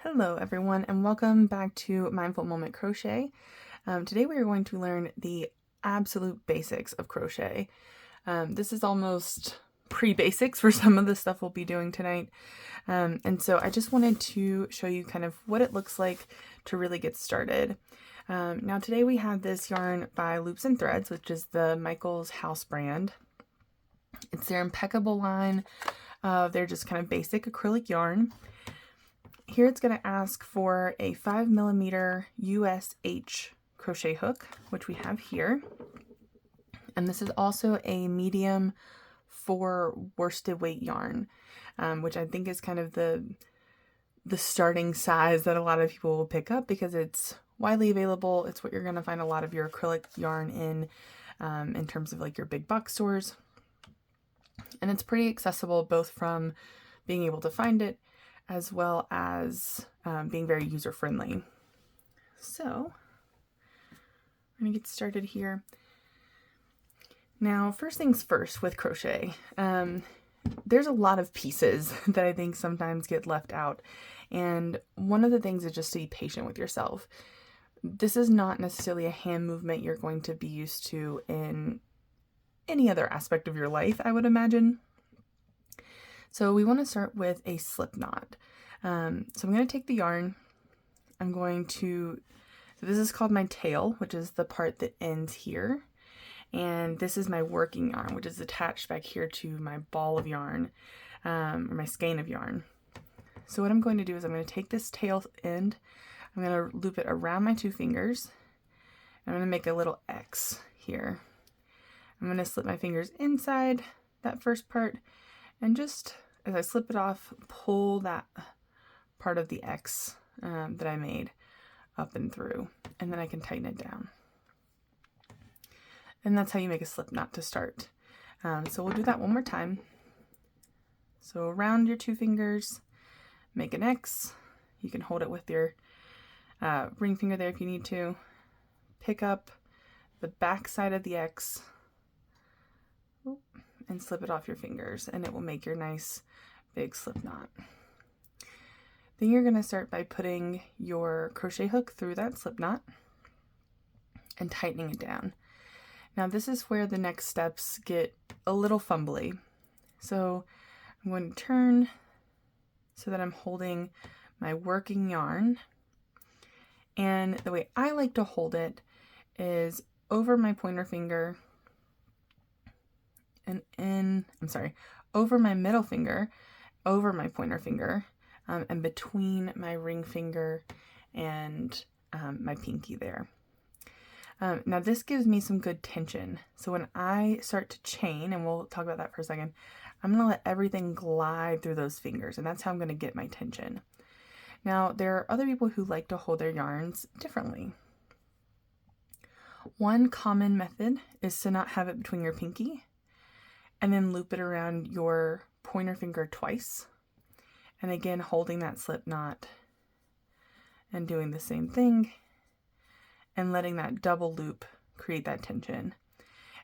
Hello everyone and welcome back to Mindful Moment Crochet. Today we are going to learn the absolute basics of crochet. This is almost pre-basics for some of the stuff we'll be doing tonight. And so I just wanted to show you kind of what it looks like to really get started. Now today we have this yarn by Loops and Threads, which is the Michael's House brand. It's their impeccable line of their just kind of basic acrylic yarn. Here it's going to ask for a 5mm USH crochet hook, which we have here. And this is also a medium for worsted weight yarn, which I think is kind of the starting size that a lot of people will pick up because it's widely available. It's what you're going to find a lot of your acrylic yarn in terms of like your big box stores. And it's pretty accessible both from being able to find it as well as being very user-friendly. So I'm going to get started here. Now, first things first with crochet, there's a lot of pieces that I think sometimes get left out. And one of the things is just to be patient with yourself. This is not necessarily a hand movement you're going to be used to in any other aspect of your life, I would imagine. So we want to start with a slip knot. So I'm going to take the yarn. So this is called my tail, which is the part that ends here. And this is my working yarn, which is attached back here to my ball of yarn, or my skein of yarn. So what I'm going to do is I'm going to take this tail end, I'm going to loop it around my two fingers. I'm going to make a little X here. I'm going to slip my fingers inside that first part, and just as I slip it off, pull that part of the X that I made up and through, and then I can tighten it down. And that's how you make a slip knot to start. So we'll do that one more time. So around your two fingers, make an X. You can hold it with your ring finger there if you need to. Pick up the back side of the X and slip it off your fingers, and it will make your nice big slip knot. Then you're going to start by putting your crochet hook through that slip knot and tightening it down. Now this is where the next steps get a little fumbly. So I'm going to turn so that I'm holding my working yarn, and the way I like to hold it is over my pointer finger and over my middle finger, over my pointer finger, and between my ring finger and my pinky there. Now this gives me some good tension. So when I start to chain, and we'll talk about that for a second, I'm going to let everything glide through those fingers, and that's how I'm going to get my tension. Now there are other people who like to hold their yarns differently. One common method is to not have it between your pinky, and then loop it around your pointer finger twice. And again, holding that slip knot and doing the same thing and letting that double loop create that tension.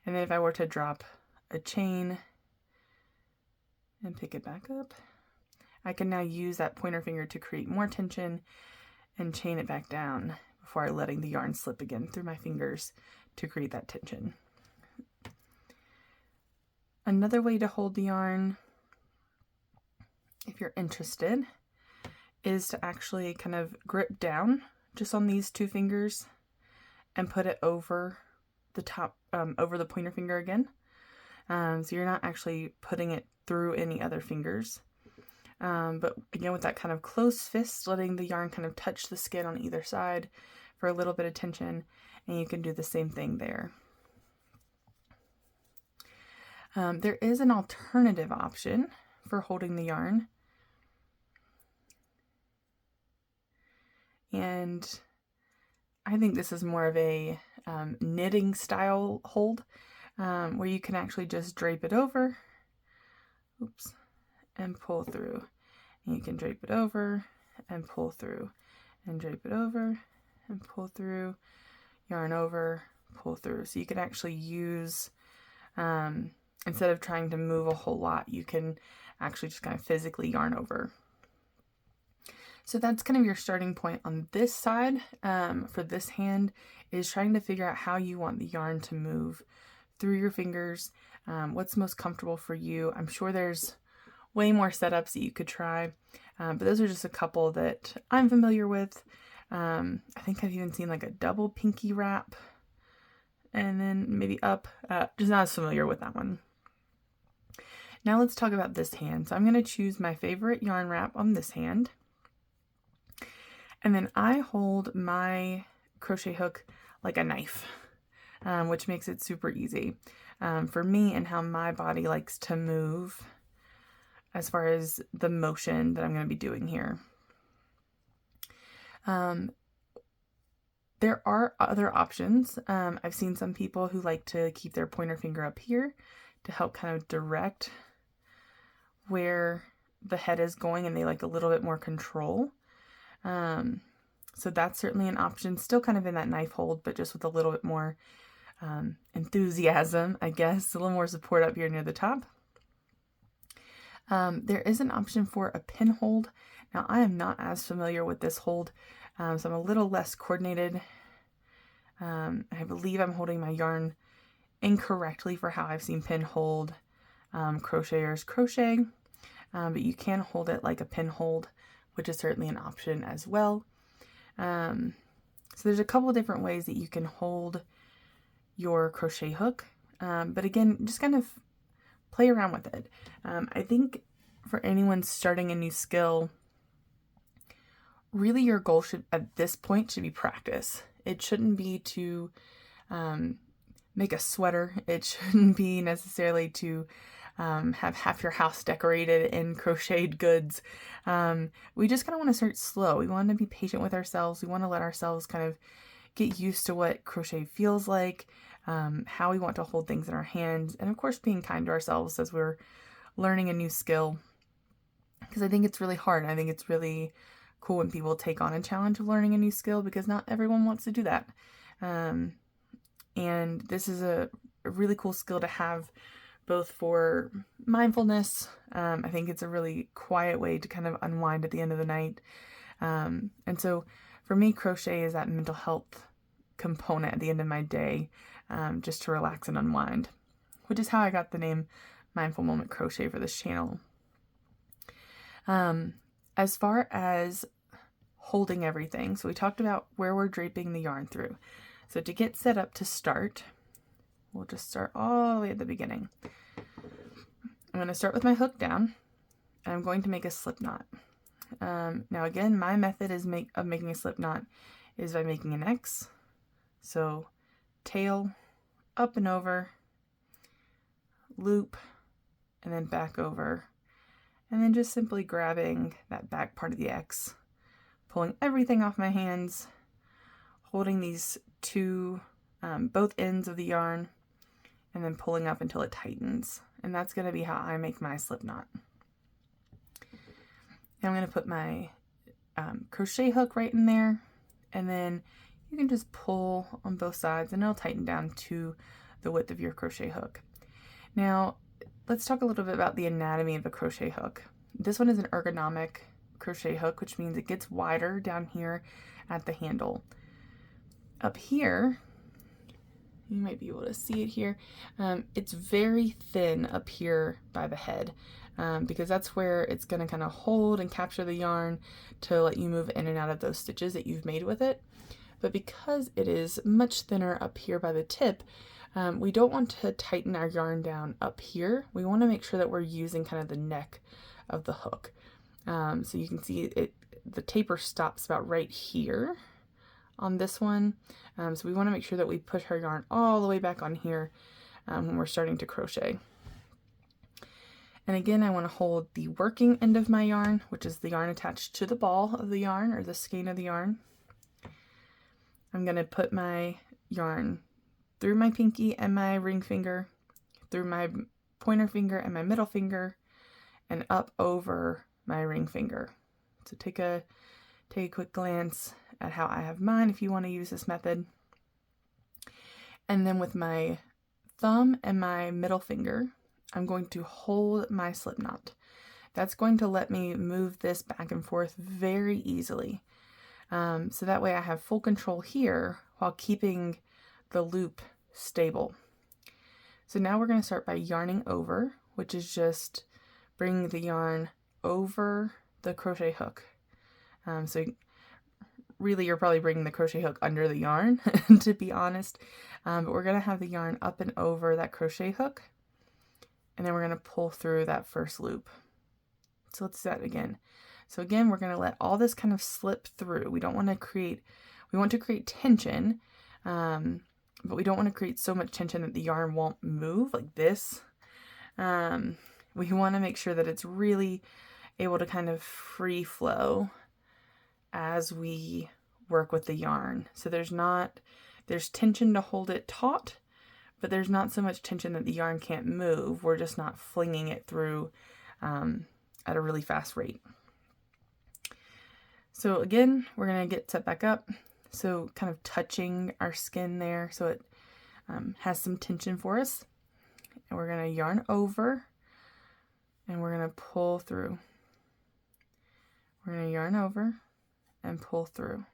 And then if I were to drop a chain and pick it back up, I can now use that pointer finger to create more tension and chain it back down before letting the yarn slip again through my fingers to create that tension. Another way to hold the yarn, if you're interested, is to actually kind of grip down just on these two fingers and put it over the top, over the pointer finger again. So you're not actually putting it through any other fingers. But again, with that kind of closed fist, letting the yarn kind of touch the skin on either side for a little bit of tension, and you can do the same thing there. There is an alternative option for holding the yarn. And I think this is more of a knitting style hold, where you can actually just drape it over, and pull through. And you can drape it over and pull through, and drape it over and pull through, yarn over, pull through. So you can actually use, instead of trying to move a whole lot, you can actually just kind of physically yarn over. So that's kind of your starting point on this side. For this hand is trying to figure out how you want the yarn to move through your fingers, what's most comfortable for you. I'm sure there's way more setups that you could try, but those are just a couple that I'm familiar with. I think I've even seen like a double pinky wrap and then maybe up, just not as familiar with that one. Now let's talk about this hand. So I'm going to choose my favorite yarn wrap on this hand. And then I hold my crochet hook like a knife, which makes it super easy for me and how my body likes to move as far as the motion that I'm going to be doing here. There are other options. I've seen some people who like to keep their pointer finger up here to help kind of direct where the head is going, and they like a little bit more control. So that's certainly an option, still kind of in that knife hold, but just with a little bit more enthusiasm, I guess, a little more support up here near the top. There is an option for a pin hold. Now I am not as familiar with this hold, so I'm a little less coordinated. I believe I'm holding my yarn incorrectly for how I've seen pin hold crocheters crochet, but you can hold it like a pin hold, which is certainly an option as well. So there's a couple different ways that you can hold your crochet hook, but again, just kind of play around with it. I think for anyone starting a new skill, really your goal should, at this point, should be practice. It shouldn't be to make a sweater. It shouldn't be necessarily to have half your house decorated in crocheted goods. We just kind of want to start slow. We want to be patient with ourselves. We want to let ourselves kind of get used to what crochet feels like, how we want to hold things in our hands, and of course being kind to ourselves as we're learning a new skill, because I think it's really hard. I think it's really cool when people take on a challenge of learning a new skill, because not everyone wants to do that. And this is a really cool skill to have, both for mindfulness. I think it's a really quiet way to kind of unwind at the end of the night. And so for me, crochet is that mental health component at the end of my day, just to relax and unwind, which is how I got the name Mindful Moment Crochet for this channel. As far as holding everything, so we talked about where we're draping the yarn through. So to get set up to start, we'll just start all the way at the beginning. I'm going to start with my hook down, and I'm going to make a slip knot. Now again, my method of making a slip knot is by making an X. So tail, up and over, loop, and then back over, and then just simply grabbing that back part of the X, pulling everything off my hands, holding these two, both ends of the yarn, and then pulling up until it tightens. And that's going to be how I make my slip knot. Now I'm going to put my crochet hook right in there, and then you can just pull on both sides and it'll tighten down to the width of your crochet hook. Now let's talk a little bit about the anatomy of a crochet hook. This one is an ergonomic crochet hook, which means it gets wider down here at the handle. Up here, you might be able to see it here, it's very thin up here by the head, because that's where it's going to kind of hold and capture the yarn to let you move in and out of those stitches that you've made with it. But because it is much thinner up here by the tip, we don't want to tighten our yarn down up here. We want to make sure that we're using kind of the neck of the hook. So you can see the taper stops about right here on this one. So we want to make sure that we push our yarn all the way back on here when we're starting to crochet. And again, I want to hold the working end of my yarn, which is the yarn attached to the ball of the yarn or the skein of the yarn. I'm going to put my yarn through my pinky and my ring finger, through my pointer finger and my middle finger, and up over my ring finger. So take a quick glance at how I have mine if you want to use this method. And then with my thumb and my middle finger, I'm going to hold my slip knot. That's going to let me move this back and forth very easily. So that way I have full control here while keeping the loop stable. So now we're going to start by yarning over, which is just bringing the yarn over the crochet hook. So really you're probably bringing the crochet hook under the yarn, to be honest. But we're going to have the yarn up and over that crochet hook. And then we're going to pull through that first loop. So let's do that again. So again, we're going to let all this kind of slip through. We want to create tension, but we don't want to create so much tension that the yarn won't move like this. We want to make sure that it's really able to kind of free flow as we work with the yarn. So there's tension to hold it taut, but there's not so much tension that the yarn can't move. We're just not flinging it through at a really fast rate. So again, we're going to get set back up. So kind of touching our skin there so it has some tension for us. And we're going to yarn over and we're going to pull through. We're going to yarn over and pull through.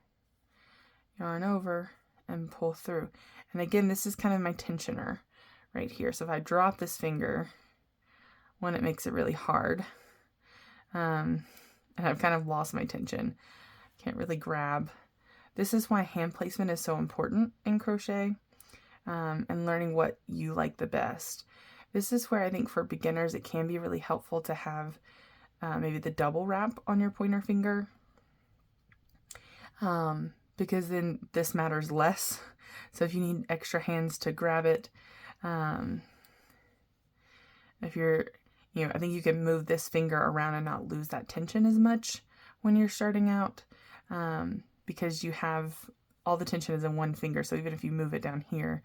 Yarn over and pull through. And again, this is kind of my tensioner right here. So if I drop this finger, one, it makes it really hard. And I've kind of lost my tension. Can't really grab. This is why hand placement is so important in crochet, and learning what you like the best. This is where I think for beginners it can be really helpful to have maybe the double wrap on your pointer finger, because then this matters less. So if you need extra hands to grab it, if you're, I think you can move this finger around and not lose that tension as much when you're starting out, because you have all the tension is in one finger. So even if you move it down here,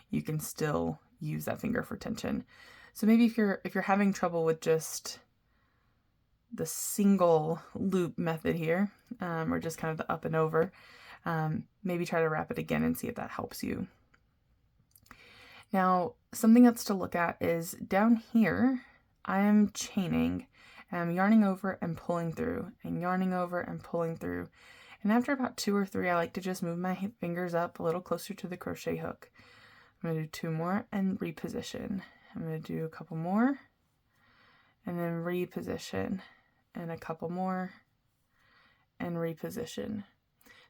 you can still use that finger for tension. So maybe if you're having trouble with just the single loop method here, or just kind of the up and over, maybe try to wrap it again and see if that helps you. Now, something else to look at is down here, I am chaining, and I'm yarning over and pulling through, and yarning over and pulling through. And after about 2 or 3, I like to just move my fingers up a little closer to the crochet hook. I'm going to do 2 more and reposition. I'm going to do a couple more and then reposition, and a couple more and reposition.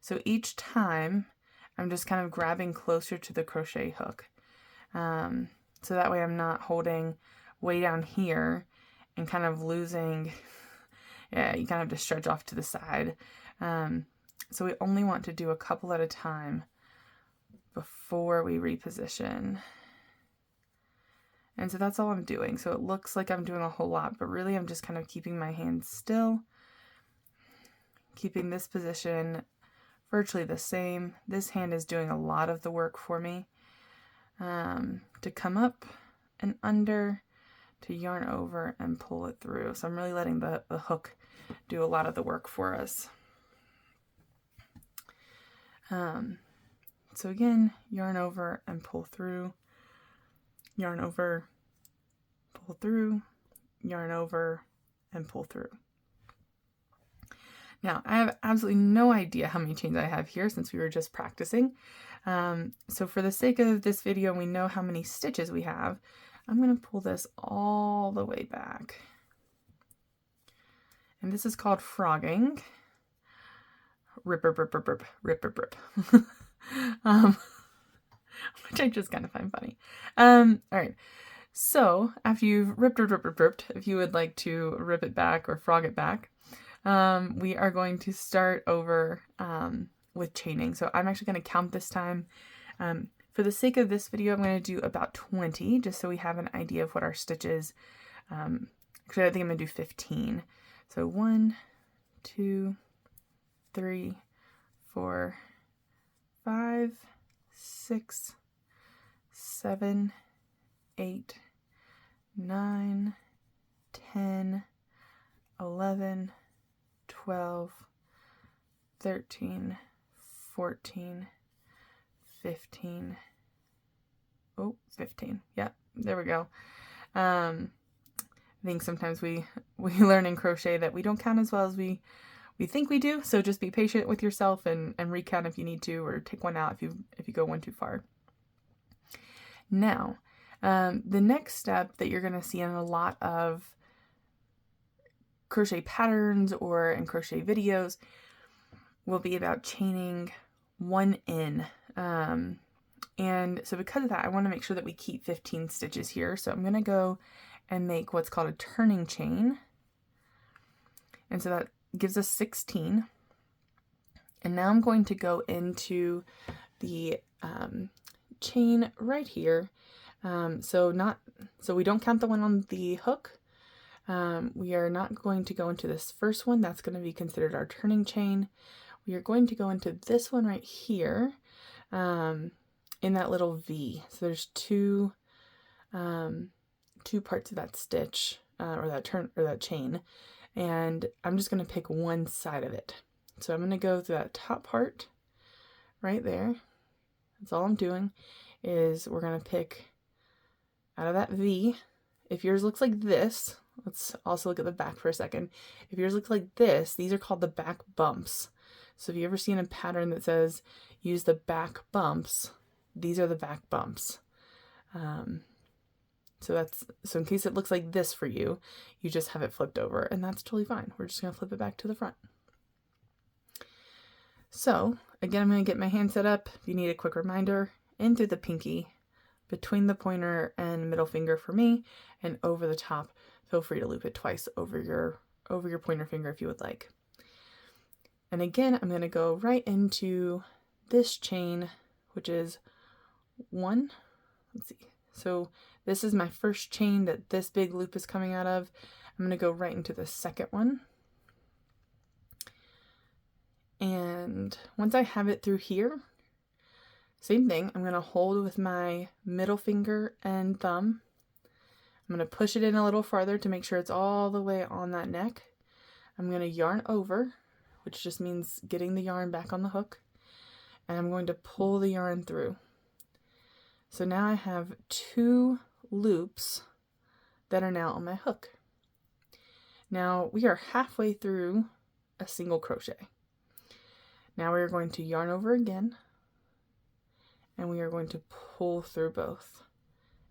So each time I'm just kind of grabbing closer to the crochet hook. So that way I'm not holding way down here and kind of losing, you kind of have to stretch off to the side. So we only want to do a couple at a time before we reposition. And so that's all I'm doing. So it looks like I'm doing a whole lot, but really I'm just kind of keeping my hands still, keeping this position virtually the same. This hand is doing a lot of the work for me, to come up and under, to yarn over and pull it through. So I'm really letting the hook do a lot of the work for us. So again, yarn over and pull through, yarn over, pull through, yarn over, and pull through. Now, I have absolutely no idea how many chains I have here since we were just practicing. So for the sake of this video, we know how many stitches we have. I'm going to pull this all the way back. And this is called frogging. Rip, rip, rip, rip, rip, rip, rip, rip. Which I just kind of find funny. All right. So after you've ripped, if you would like to rip it back or frog it back, we are going to start over with chaining. So I'm actually going to count this time. For the sake of this video, I'm going to do about 20, just so we have an idea of what our stitches. Actually, I think I'm going to do 15. So 1, 2, 3, 4, 5, 6, 7, 8, 9, 10, 11, 12, 13, 14, 15. Oh, 15. Yeah, there we go. I think sometimes we learn in crochet that we don't count as well as we think we do. So just be patient with yourself and recount if you need to, or take one out if you go one too far. Now, the next step that you're going to see in a lot of crochet patterns or in crochet videos will be about chaining one in. And so because of that, I want to make sure that we keep 15 stitches here. So I'm going to go and make what's called a turning chain. And so that gives us 16. And now I'm going to go into the chain right here. So we don't count the one on the hook. We are not going to go into this first one. That's going to be considered our turning chain. We are going to go into this one right here, in that little V. So there's two parts of that stitch, or that chain, and I'm just going to pick one side of it. So I'm going to go through that top part right there. That's all I'm doing, is we're going to pick out of that V. If yours looks like this, let's also look at the back for a second. If yours looks like this, these are called the back bumps. So if you ever seen a pattern that says use the back bumps, these are the back bumps. So in case it looks like this for you, you just have it flipped over, and that's totally fine. We're just going to flip it back to the front. So again, I'm going to get my hand set up. If you need a quick reminder, in through the pinky, between the pointer and middle finger for me, and over the top. Feel free to loop it twice over your pointer finger if you would like. And again, I'm going to go right into this chain, which is one. Let's see. So this is my first chain that this big loop is coming out of. I'm going to go right into the second one. And once I have it through here, same thing, I'm going to hold with my middle finger and thumb. I'm going to push it in a little farther to make sure it's all the way on that neck. I'm going to yarn over, which just means getting the yarn back on the hook. And I'm going to pull the yarn through. So now I have 2 loops that are now on my hook. Now we are halfway through a single crochet. Now we are going to yarn over again, and we are going to pull through both.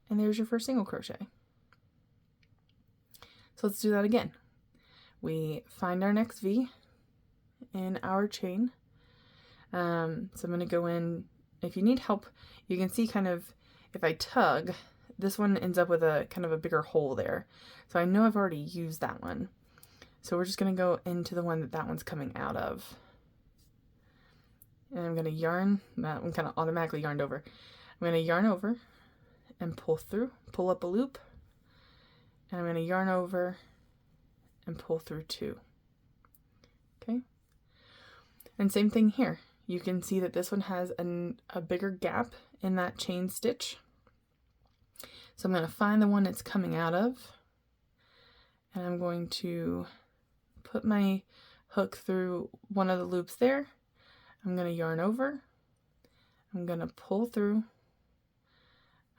And there's your first single crochet. So let's do that again. We find our next V in our chain. So I'm going to go in. If you need help, you can see kind of, if I tug, this one ends up with a kind of a bigger hole there. So I know I've already used that one. So we're just going to go into the one that one's coming out of. And I'm going to yarn, that one kind of automatically yarned over. I'm going to yarn over and pull through, pull up a loop. And I'm going to yarn over and pull through 2. Okay. And same thing here. You can see that this one has a bigger gap in that chain stitch. So I'm going to find the one it's coming out of, and I'm going to put my hook through one of the loops there. I'm going to yarn over. I'm going to pull through.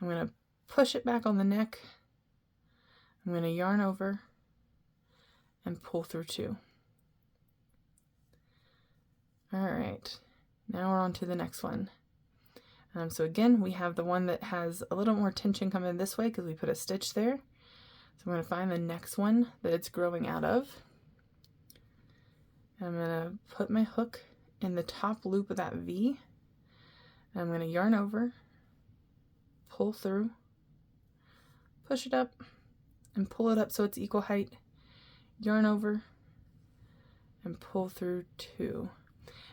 I'm going to push it back on the neck. I'm going to yarn over and pull through 2. All right. Now we're on to the next one. So again, we have the one that has a little more tension coming this way because we put a stitch there. So I'm going to find the next one that it's growing out of. And I'm going to put my hook in the top loop of that V. And I'm going to yarn over, pull through, push it up, and pull it up so it's equal height. Yarn over, and pull through 2.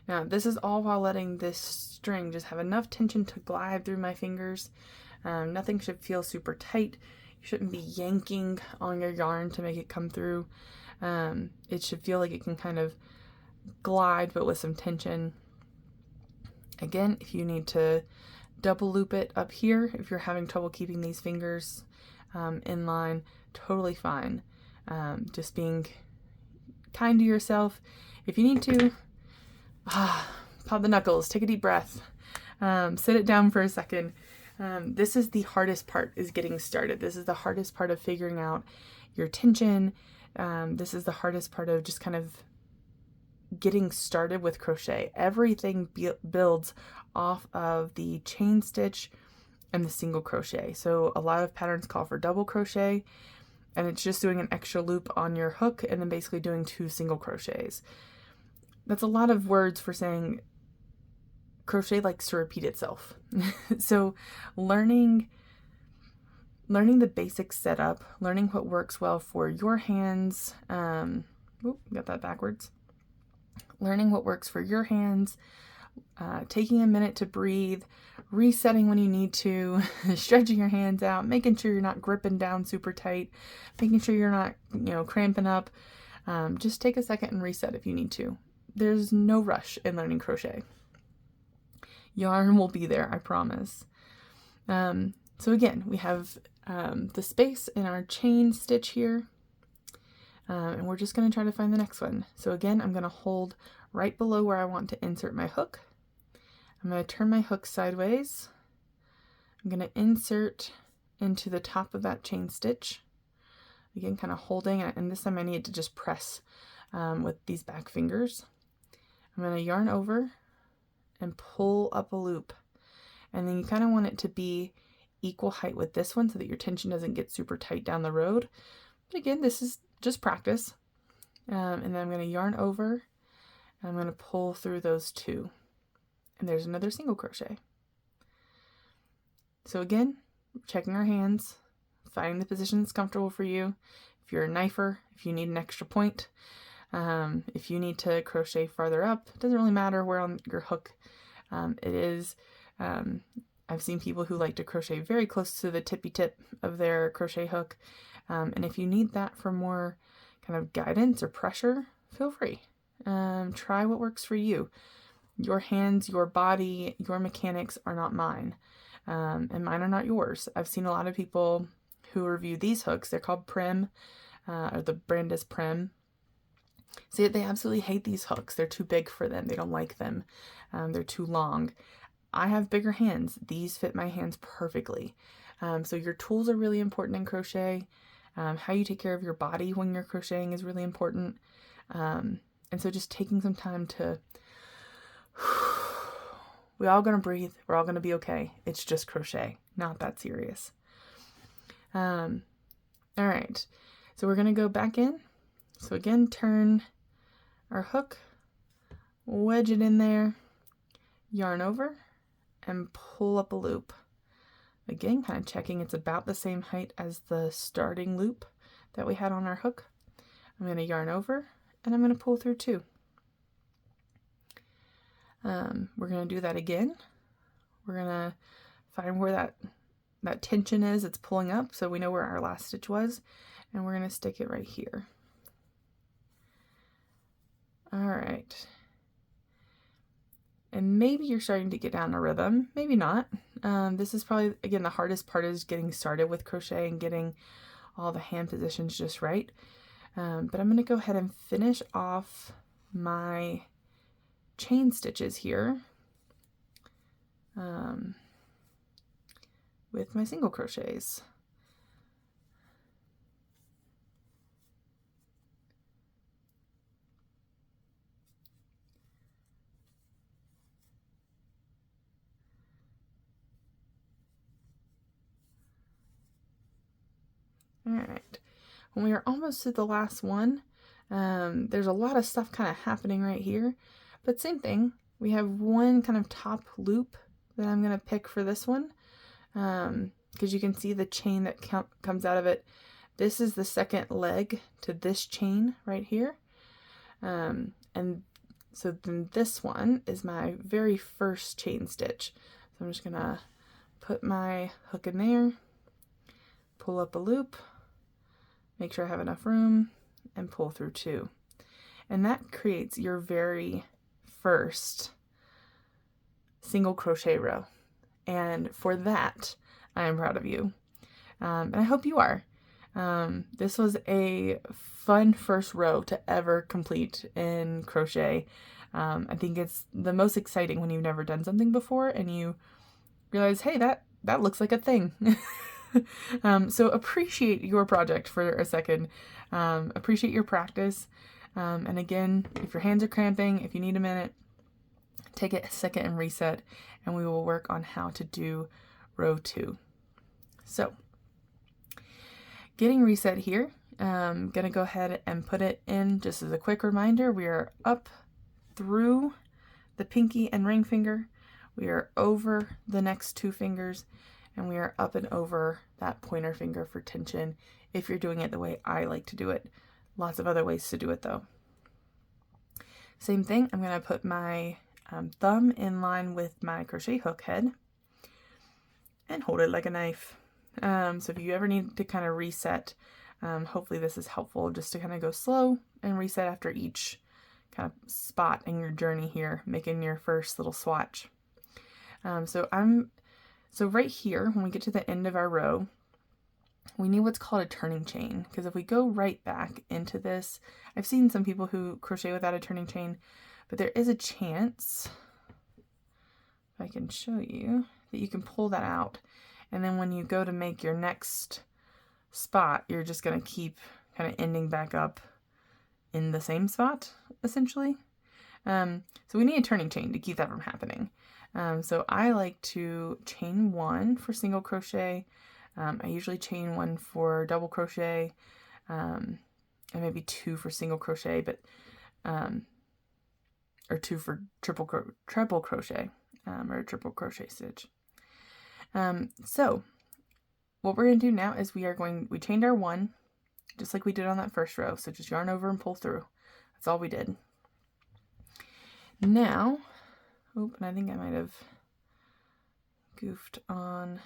Now, this is all while letting this string just have enough tension to glide through my fingers. Nothing should feel super tight. You shouldn't be yanking on your yarn to make it come through. It should feel like it can kind of glide, but with some tension. Again, if you need to double loop it up here, if you're having trouble keeping these fingers in line, totally fine. Just being kind to yourself. If you need to, pop the knuckles, take a deep breath, sit it down for a second. This is the hardest part, is getting started. This is the hardest part of figuring out your tension. This is the hardest part of just kind of getting started with crochet. Everything builds off of the chain stitch and the single crochet. So a lot of patterns call for double crochet, and it's just doing an extra loop on your hook and then basically doing 2 single crochets. That's a lot of words for saying crochet likes to repeat itself. So learning the basic setup, learning what works well for your hands, got that backwards. Learning what works for your hands, taking a minute to breathe, resetting when you need to, stretching your hands out, making sure you're not gripping down super tight, making sure you're not, cramping up. Just take a second and reset if you need to. There's no rush in learning crochet. Yarn will be there, I promise. So again, we have the space in our chain stitch here. And we're just going to try to find the next one. So again, I'm going to hold right below where I want to insert my hook. I'm going to turn my hook sideways. I'm going to insert into the top of that chain stitch. Again, kind of holding it, and this time I need to just press with these back fingers. I'm going to yarn over and pull up a loop. And then you kind of want it to be equal height with this one so that your tension doesn't get super tight down the road. But again, this is just practice. And then I'm going to yarn over and I'm going to pull through those 2. And there's another single crochet. So again, checking our hands, finding the position that's comfortable for you. If you're a knifer, if you need an extra point, if you need to crochet farther up, it doesn't really matter where on your hook it is. I've seen people who like to crochet very close to the tippy tip of their crochet hook. And if you need that for more kind of guidance or pressure, feel free. Try what works for you. Your hands, your body, your mechanics are not mine. And mine are not yours. I've seen a lot of people who review these hooks. They're called Prim, or the brand is Prim. Say they absolutely hate these hooks. They're too big for them. They don't like them. They're too long. I have bigger hands. These fit my hands perfectly. So your tools are really important in crochet. How you take care of your body when you're crocheting is really important. And so just taking some time to, we're all going to breathe. We're all going to be okay. It's just crochet, not that serious. All right. So we're going to go back in. So again, turn our hook, wedge it in there, yarn over, and pull up a loop. Again, kind of checking it's about the same height as the starting loop that we had on our hook. I'm going to yarn over and I'm going to pull through 2. We're going to do that again. We're going to find where that tension is. It's pulling up, so we know where our last stitch was, and we're going to stick it right here. All right. And maybe you're starting to get down a rhythm, maybe not. This is probably, again, the hardest part is getting started with crochet and getting all the hand positions just right. But I'm going to go ahead and finish off my chain stitches here with my single crochets. All right, when we are almost to the last one, there's a lot of stuff kind of happening right here, but same thing. We have one kind of top loop that I'm going to pick for this one, because you can see the chain that comes out of it. This is the second leg to this chain right here. And so then this one is my very first chain stitch. So I'm just going to put my hook in there, pull up a loop, make sure I have enough room, and pull through 2. And that creates your very first single crochet row. And for that, I am proud of you. And I hope you are. This was a fun first row to ever complete in crochet. I think it's the most exciting when you've never done something before and you realize, hey, that looks like a thing. So appreciate your project for a second. Appreciate your practice. And again, if your hands are cramping, if you need a minute, take a second and reset, and we will work on how to do row 2. So getting reset here, I'm gonna go ahead and put it in just as a quick reminder. We are up through the pinky and ring finger. We are over the next 2 fingers, and we are up and over that pointer finger for tension if you're doing it the way I like to do it. Lots of other ways to do it though. Same thing, I'm gonna put my thumb in line with my crochet hook head and hold it like a knife. So if you ever need to kind of reset, hopefully this is helpful, just to kind of go slow and reset after each kind of spot in your journey here, making your first little swatch. So right here, when we get to the end of our row, we need what's called a turning chain, because if we go right back into this, I've seen some people who crochet without a turning chain, but there is a chance, if I can show you, that you can pull that out. And then when you go to make your next spot, you're just going to keep kind of ending back up in the same spot, essentially. So we need a turning chain to keep that from happening. So I like to chain 1 for single crochet. I usually chain 1 for double crochet, and maybe 2 for single crochet, but or 2 for treble crochet, or a triple crochet stitch. So what we're going to do now is we chained our 1 just like we did on that first row. So just yarn over and pull through. That's all we did. Now, and I think I might have goofed on.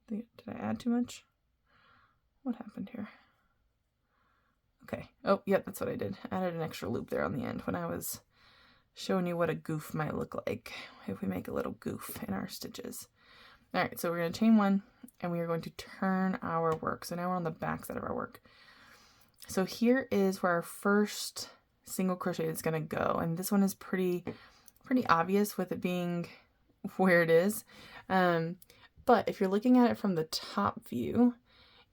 Did I add too much? What happened here? Okay. Oh, yep, that's what I did. I added an extra loop there on the end when I was showing you what a goof might look like if we make a little goof in our stitches. All right, so we're going to chain 1, and we are going to turn our work. So now we're on the back side of our work. So here is where our first single crochet is going to go, and this one is pretty obvious with it being where it is. But if you're looking at it from the top view,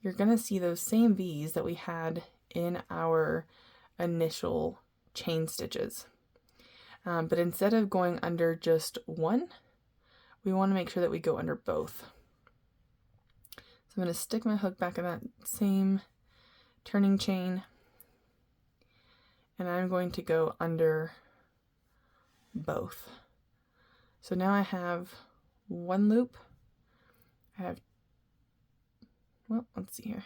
you're going to see those same V's that we had in our initial chain stitches. But instead of going under just one, we want to make sure that we go under both. So I'm going to stick my hook back in that same turning chain, and I'm going to go under both. So now I have 1 loop. Let's see here.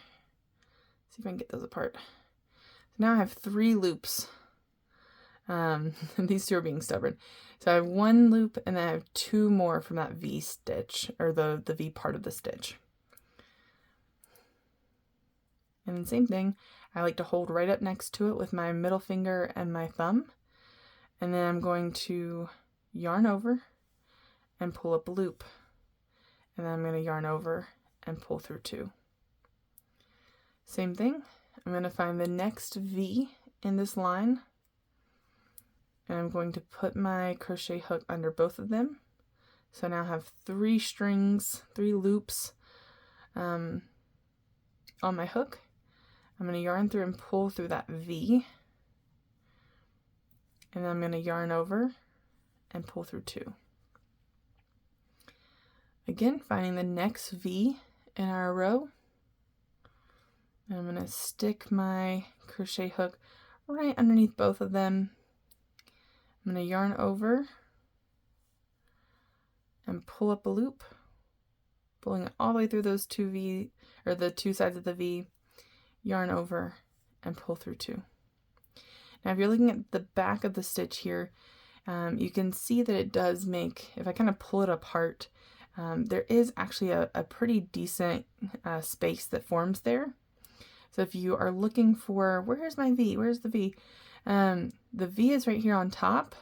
See if I can get those apart. So now I have 3 loops. These 2 are being stubborn. So I have 1 loop, and then I have 2 more from that V stitch, or the V part of the stitch. And then same thing, I like to hold right up next to it with my middle finger and my thumb. And then I'm going to yarn over and pull up a loop. And then I'm going to yarn over and pull through 2. Same thing, I'm going to find the next V in this line, and I'm going to put my crochet hook under both of them. So now I have 3 strings, 3 loops on my hook. I'm going to yarn through and pull through that V, and then I'm going to yarn over and pull through 2. Again, finding the next V in our row. And I'm going to stick my crochet hook right underneath both of them. I'm going to yarn over and pull up a loop, pulling it all the way through those 2 V, or the 2 sides of the V, yarn over and pull through 2. Now if you're looking at the back of the stitch here, you can see that it does make, if I kind of pull it apart, there is actually a pretty decent space that forms there. So if you are looking for, where's my V? Where's the V? The V is right here on top,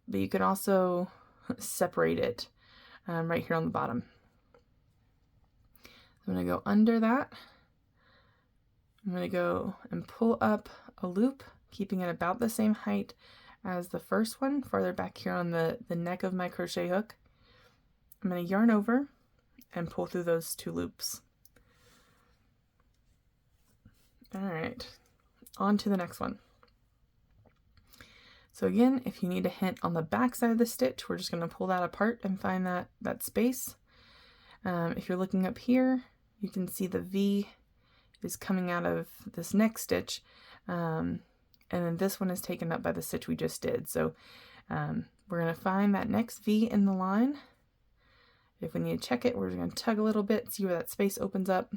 but you can also separate it right here on the bottom. I'm going to go under that. I'm going to go and pull up a loop, keeping it about the same height as the first one, farther back here on the neck of my crochet hook. I'm going to yarn over and pull through those 2 loops. All right, on to the next one. So again, if you need a hint on the back side of the stitch, we're just going to pull that apart and find that space. If you're looking up here, you can see the V is coming out of this next stitch, and then this one is taken up by the stitch we just did. So we're going to find that next V in the line. If we need to check it, we're just going to tug a little bit, see where that space opens up,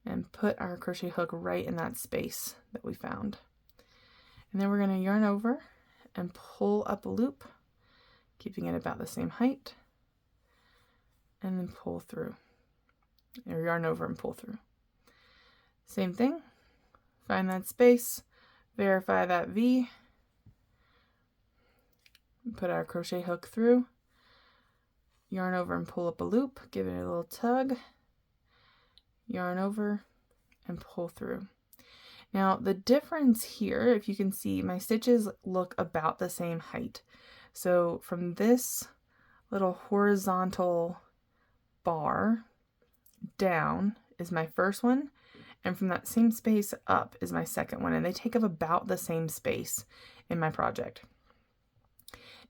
and put our crochet hook right in that space that we found. And then we're going to yarn over and pull up a loop, keeping it about the same height, and then pull through, or yarn over and pull through. Same thing, find that space, verify that V, put our crochet hook through, yarn over and pull up a loop, give it a little tug, yarn over and pull through. Now the difference here, if you can see, my stitches look about the same height. So from this little horizontal bar down is my first one, and from that same space up is my second one, and they take up about the same space in my project.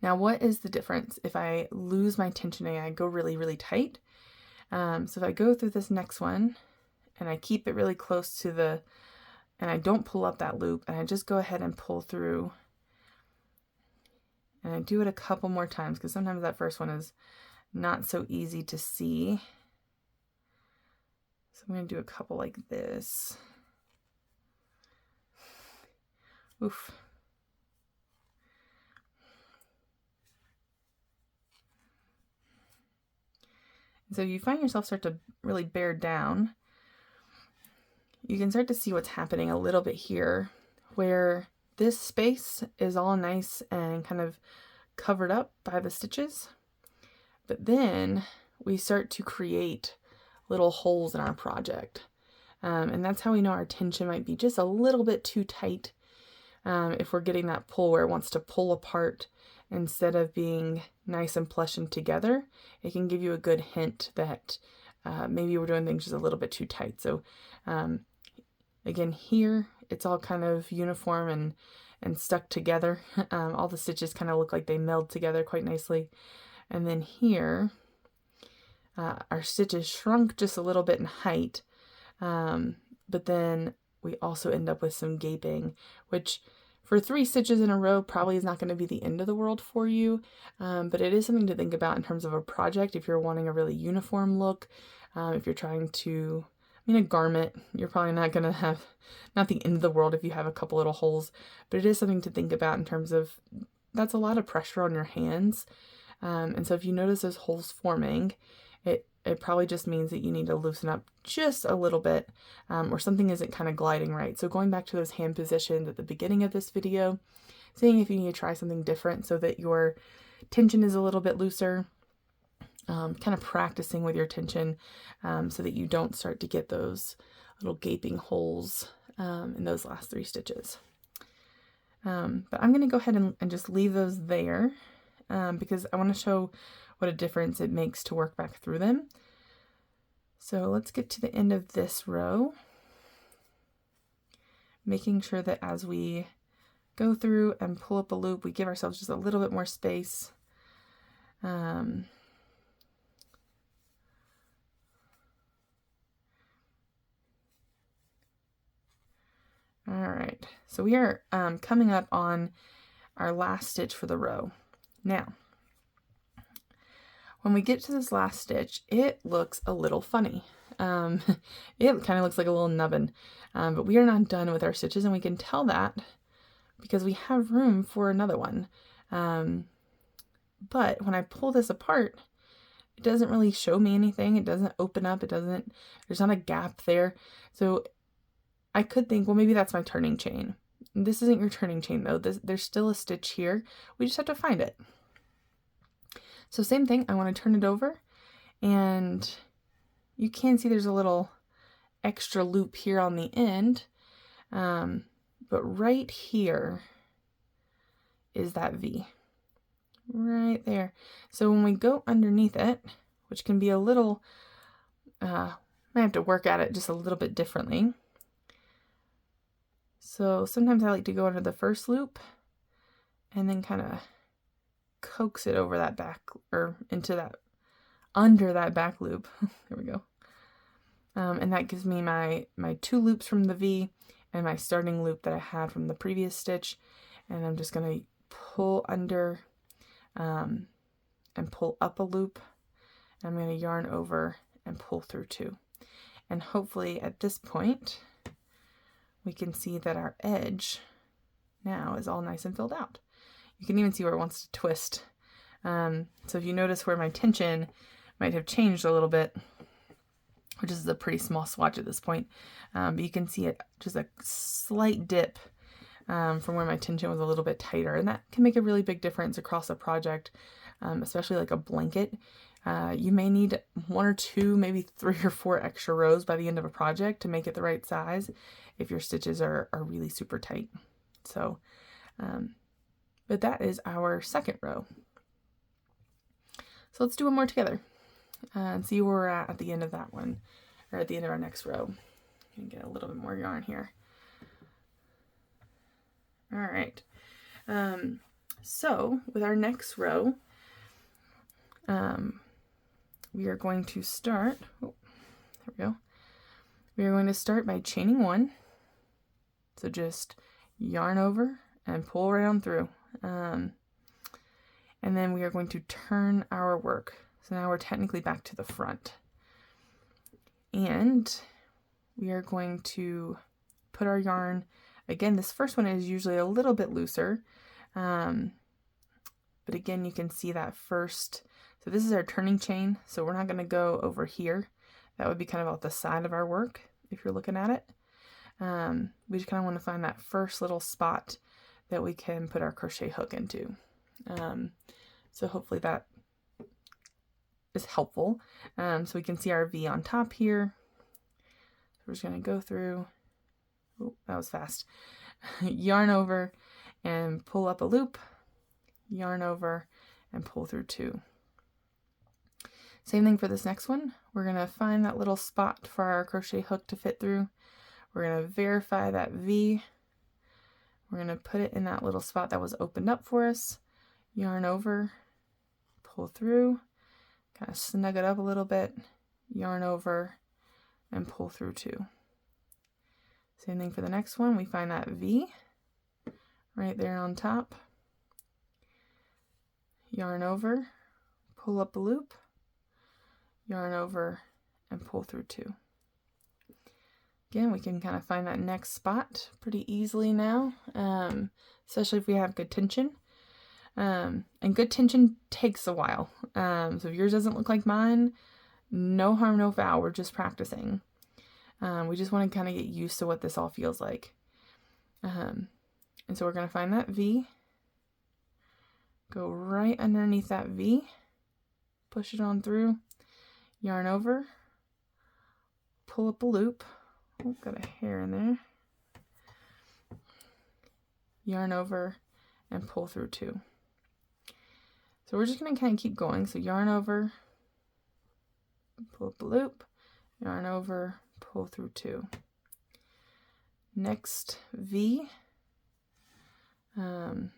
Now what is the difference if I lose my tension and I go really, really tight? So if I go through this next one and I keep it really close to the, and I don't pull up that loop, and I just go ahead and pull through, and I do it a couple more times because sometimes that first one is not so easy to see. So I'm going to do a couple like this. Oof. So you find yourself start to really bear down. You can start to see what's happening a little bit here, where this space is all nice and kind of covered up by the stitches. But then we start to create little holes in our project. And that's how we know our tension might be just a little bit too tight. If we're getting that pull where it wants to pull apart instead of being nice and plush and together, it can give you a good hint that maybe we're doing things just a little bit too tight. So again, here it's all kind of uniform and stuck together. All the stitches kind of look like they meld together quite nicely. And then here, our stitches shrunk just a little bit in height, but then we also end up with some gaping, which for 3 stitches in a row probably is not going to be the end of the world for you, but it is something to think about in terms of a project. If you're wanting a really uniform look, if you're trying to, a garment, you're probably not going to have, not the end of the world if you have a couple little holes, but it is something to think about in terms of, that's a lot of pressure on your hands. And so if you notice those holes forming, it probably just means that you need to loosen up just a little bit, or something isn't kind of gliding right. So going back to those hand positions at the beginning of this video, seeing if you need to try something different so that your tension is a little bit looser, kind of practicing with your tension so that you don't start to get those little gaping holes in those last 3 stitches. But I'm going to go ahead and just leave those there because I want to show what a difference it makes to work back through them. So let's get to the end of this row, making sure that as we go through and pull up a loop, we give ourselves just a little bit more space. All right, so we are coming up on our last stitch for the row. Now, when we get to this last stitch, it looks a little funny. It kind of looks like a little nubbin, but we are not done with our stitches, and we can tell that because we have room for another one. But when I pull this apart, it doesn't really show me anything. It doesn't open up. There's not a gap there. So I could think, well, maybe that's my turning chain. This isn't your turning chain though. There's still a stitch here. We just have to find it. So same thing, I want to turn it over, and you can see there's a little extra loop here on the end, but right here is that V. right there. So when we go underneath it, which can be a little, might have to work at it just a little bit differently. So sometimes I like to go under the first loop and then kind of coax it over that back, or into that, under that back loop. There we go. And that gives me my 2 loops from the V and my starting loop that I had from the previous stitch. And I'm just going to pull under and pull up a loop. And I'm going to yarn over and pull through 2. And hopefully at this point, we can see that our edge now is all nice and filled out. You can even see where it wants to twist. So if you notice where my tension might have changed a little bit, which is a pretty small swatch at this point, but you can see it just a slight dip from where my tension was a little bit tighter, and that can make a really big difference across a project, especially like a blanket. You may need 1 or 2, maybe 3 or 4 extra rows by the end of a project to make it the right size if your stitches are really super tight. So, but that is our second row. So let's do one more together and see where we're at the end of that one, or at the end of our next row. And get a little bit more yarn here. All right. So with our next row, we are going to start, oh, there we go. We are going to start by chaining 1. So just yarn over and pull right on through. And then we are going to turn our work. So now we're technically back to the front. And we are going to put our yarn, again, this first one is usually a little bit looser. But again, you can see that first, so this is our turning chain. So we're not going to go over here. That would be kind of off the side of our work if you're looking at it. We just kind of want to find that first little spot that we can put our crochet hook into. So hopefully that is helpful. So we can see our V on top here. So we're just going to go through, oh, that was fast, yarn over and pull up a loop, yarn over and pull through 2. Same thing for this next one. We're going to find that little spot for our crochet hook to fit through. We're going to verify that V. We're going to put it in that little spot that was opened up for us, yarn over, pull through, kind of snug it up a little bit, yarn over, and pull through 2. Same thing for the next one. We find that V right there on top, yarn over, pull up a loop, yarn over, and pull through 2. Again, we can kind of find that next spot pretty easily now, especially if we have good tension. And good tension takes a while. So if yours doesn't look like mine, no harm, no foul. We're just practicing. We just want to kind of get used to what this all feels like. And so we're going to find that V, go right underneath that V, push it on through, yarn over, pull up a loop. Oh, got a hair in there. Yarn over and pull through 2. So we're just going to kind of keep going. So yarn over, pull up a loop, yarn over, pull through 2. Next V, again,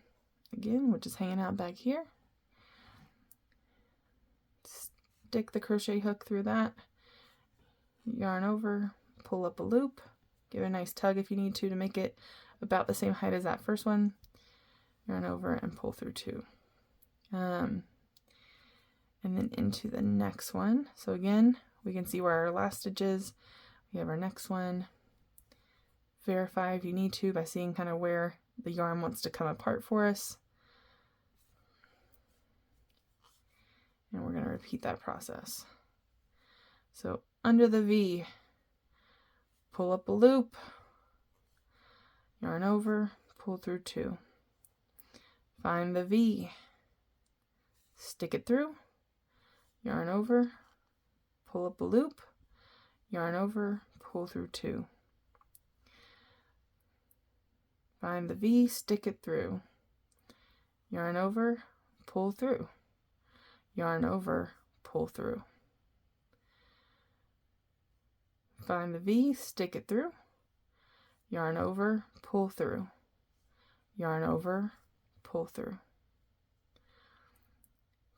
we're just hanging out back here. Stick the crochet hook through that, yarn over, pull up a loop, give it a nice tug if you need to make it about the same height as that first one, yarn over and pull through 2. And then into the next one. So again, we can see where our last stitch is. We have our next one. Verify if you need to by seeing kind of where the yarn wants to come apart for us. And we're going to repeat that process. So under the V, pull up a loop, yarn over, pull through 2. Find the V, stick it through, yarn over, pull up a loop, yarn over, pull through 2. Find the V, stick it through, yarn over, pull through, yarn over, pull through. Find the V, stick it through, yarn over, pull through, yarn over, pull through.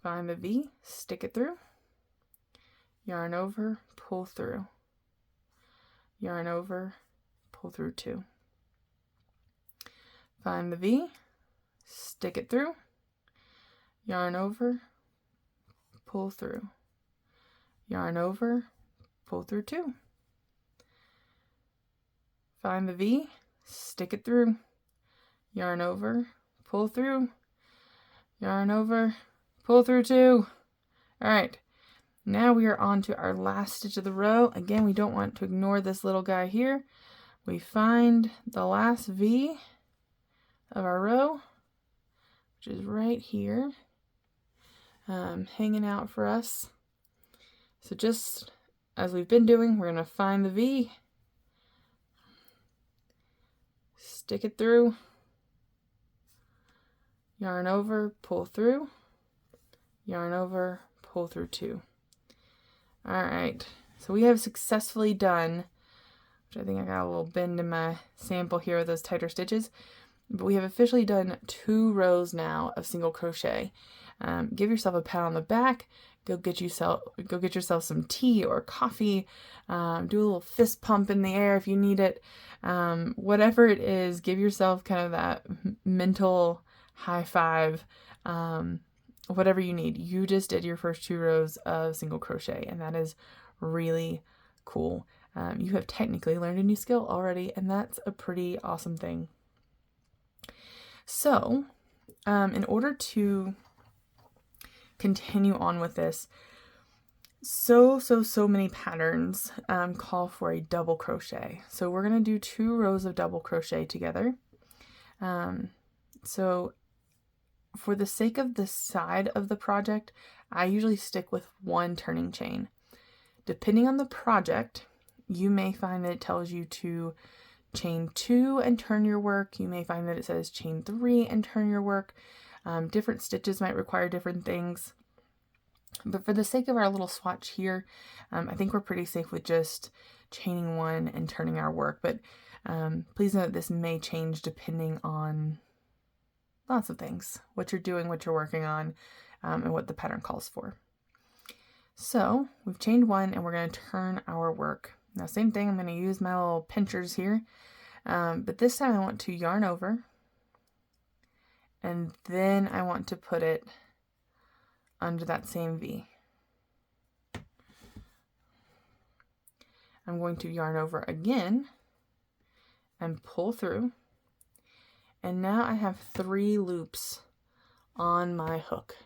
Find the V, stick it through, yarn over, pull through, yarn over, pull through 2. Find the V, stick it through, yarn over, pull through, yarn over, pull through 2. Find the V, stick it through, yarn over, pull through, yarn over, pull through 2. All right, now we are on to our last stitch of the row. Again, we don't want to ignore this little guy here. We find the last V of our row, which is right here, hanging out for us. So just as we've been doing, we're going to find the V, stick it through, yarn over, pull through, yarn over, pull through 2. All right, so we have successfully done, which I think I got a little bend in my sample here with those tighter stitches, but we have officially done 2 rows now of single crochet. Give yourself a pat on the back. Go get yourself some tea or coffee. Do a little fist pump in the air if you need it. Whatever it is, give yourself kind of that mental high five. Whatever you need. You just did your first 2 rows of single crochet, and that is really cool. You have technically learned a new skill already, and that's a pretty awesome thing. So, in order to continue on with this, so many patterns call for a double crochet. So we're going to do 2 rows of double crochet together. So for the sake of the side of the project, I usually stick with 1 turning chain. Depending on the project, you may find that it tells you to chain 2 and turn your work. You may find that it says chain 3 and turn your work. Different stitches might require different things. But for the sake of our little swatch here, I think we're pretty safe with just chaining 1 and turning our work. But please note this may change depending on lots of things, what you're doing, what you're working on, and what the pattern calls for. So we've chained 1 and we're going to turn our work. Now same thing, I'm going to use my little pinchers here, but this time I want to yarn over, and then I want to put it under that same V. I'm going to yarn over again and pull through, and now I have 3 loops on my hook.